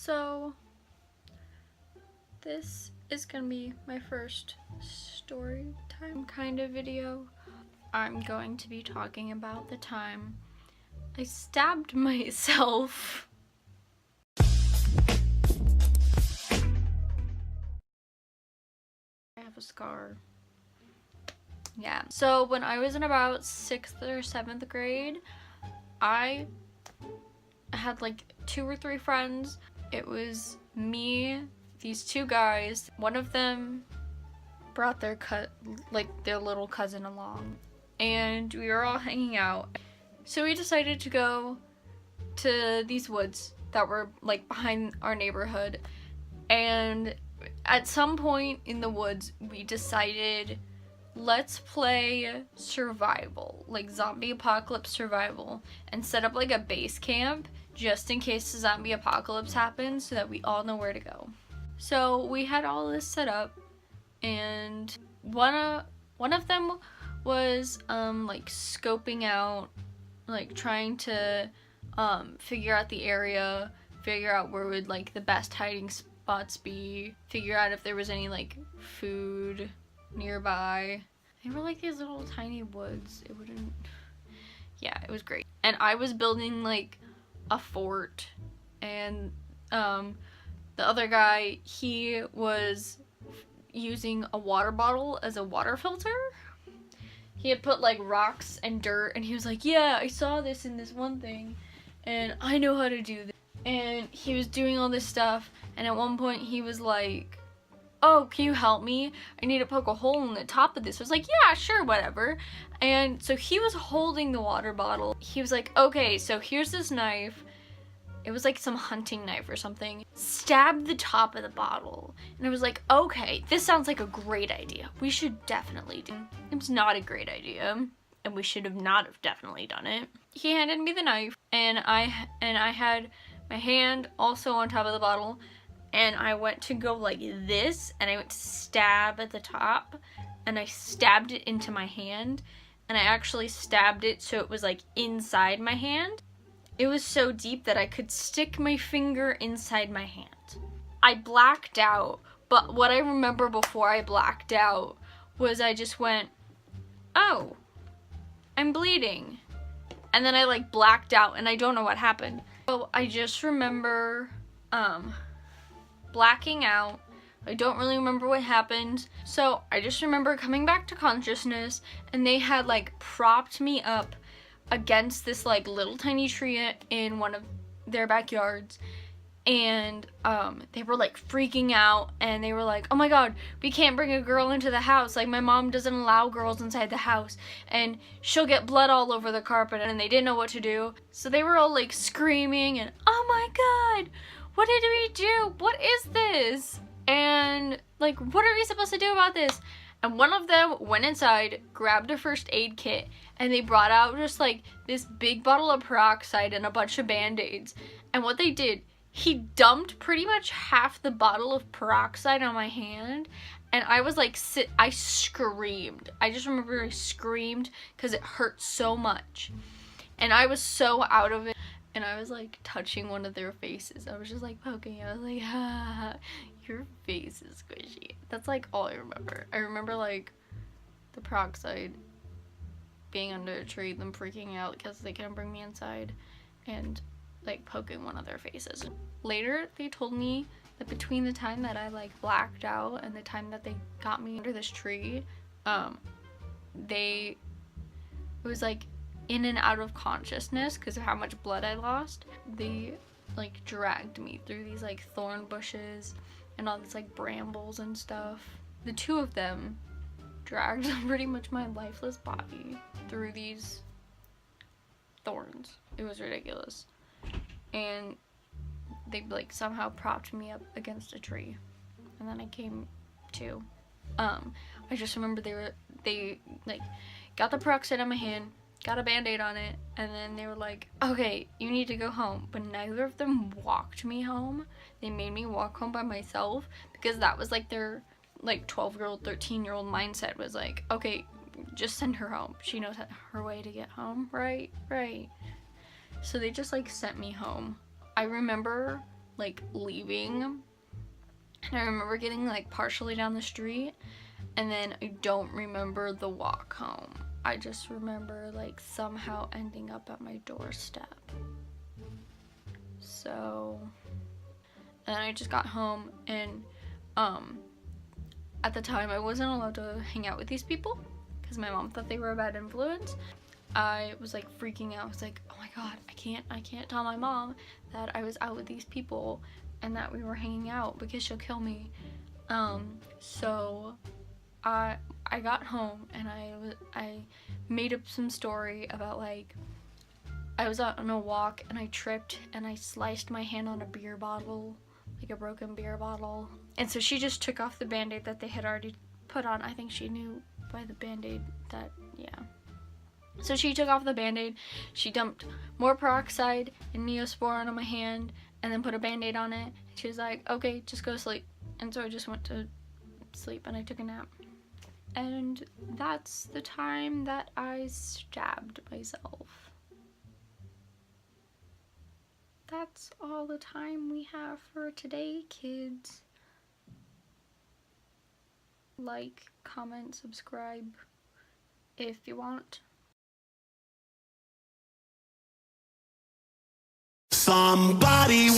So this is gonna be my first story time kind of video. I'm going to be talking about the time I stabbed myself. I have a scar. Yeah. So when I was in about 6th or 7th grade, I had like 2 or 3 friends. It was me, these 2 guys. One of them brought their little cousin along, and we were all hanging out. So we decided to go to these woods that were like behind our neighborhood, and at some point in the woods we decided, let's play survival, like zombie apocalypse survival, and set up like a base camp just in case the zombie apocalypse happens so that we all know where to go. So we had all this set up, and one of them was like scoping out, like trying to figure out the area, figure out where would like the best hiding spots be, figure out if there was any like food nearby. They were like these little tiny woods. It was great. And I was building like a fort, and the other guy, he was using a water bottle as a water filter. He had put like rocks and dirt, and he was like, yeah, I saw this in this one thing and I know how to do this. And he was doing all this stuff, and at one point he was like, oh, can you help me? I need to poke a hole in the top of this. I was like, yeah, sure, whatever. And so he was holding the water bottle. He was like, okay, so here's this knife. It was like some hunting knife or something. Stabbed the top of the bottle. And I was like, okay, this sounds like a great idea. We should definitely do it. It was not a great idea, and we should have not have definitely done it. He handed me the knife, and I had my hand also on top of the bottle, and I went to go like this, and I went to stab at the top, and I stabbed it into my hand, and I actually stabbed it so it was like inside my hand. It was so deep that I could stick my finger inside my hand. I blacked out, but what I remember before I blacked out was I just went, oh, I'm bleeding. And then I like blacked out, and I don't know what happened. So I just remember blacking out. I don't really remember what happened. So I just remember coming back to consciousness, and they had like propped me up against this like little tiny tree in one of their backyards, and they were like freaking out, and they were like, oh my god, we can't bring a girl into the house, like my mom doesn't allow girls inside the house and she'll get blood all over the carpet. And they didn't know what to do, so they were all like screaming and, oh my god, what did we do, what is this, and like, what are we supposed to do about this? And one of them went inside, grabbed a first aid kit, and they brought out just like this big bottle of peroxide and a bunch of band-aids. And what they did, he dumped pretty much half the bottle of peroxide on my hand, and I was like, I screamed. I just remember I screamed because it hurt so much. And I was so out of it, and I was like touching one of their faces. I was just like poking it. I was like, ha, your face is squishy. That's like all I remember. I remember like the peroxide, being under a tree, them freaking out because they couldn't bring me inside, and like poking one of their faces. Later they told me that between the time that I like blacked out and the time that they got me under this tree, it was like in and out of consciousness because of how much blood I lost. They like dragged me through these like thorn bushes and all these like brambles and stuff. The 2 of them dragged pretty much my lifeless body through these thorns. It was ridiculous. And they like somehow propped me up against a tree, and then I came to. I just remember they like got the peroxide on my hand, got a band-aid on it, and then they were like, okay, you need to go home. But neither of them walked me home. They made me walk home by myself, because that was like their like 12-year-old, 13-year-old mindset was like, okay, just send her home. She knows her way to get home, right? So they just like sent me home. I remember like leaving, and I remember getting like partially down the street, and then I don't remember the walk home. I just remember like somehow ending up at my doorstep. So, and I just got home, and at the time I wasn't allowed to hang out with these people because my mom thought they were a bad influence. I was like freaking out. I was like, oh my god, I can't tell my mom that I was out with these people and that we were hanging out because she'll kill me. So I got home, and I made up some story about like I was out on a walk and I tripped and I sliced my hand on a beer bottle, like a broken beer bottle. And so she just took off the band-aid that they had already put on. I think she knew by the band-aid that, yeah. So she took off the band-aid, she dumped more peroxide and Neosporin on my hand, and then put a band-aid on it. She was like, okay, just go to sleep. And so I just went to sleep and I took a nap. And that's the time that I stabbed myself. That's all the time we have for today, kids. Like, comment, subscribe if you want. Somebody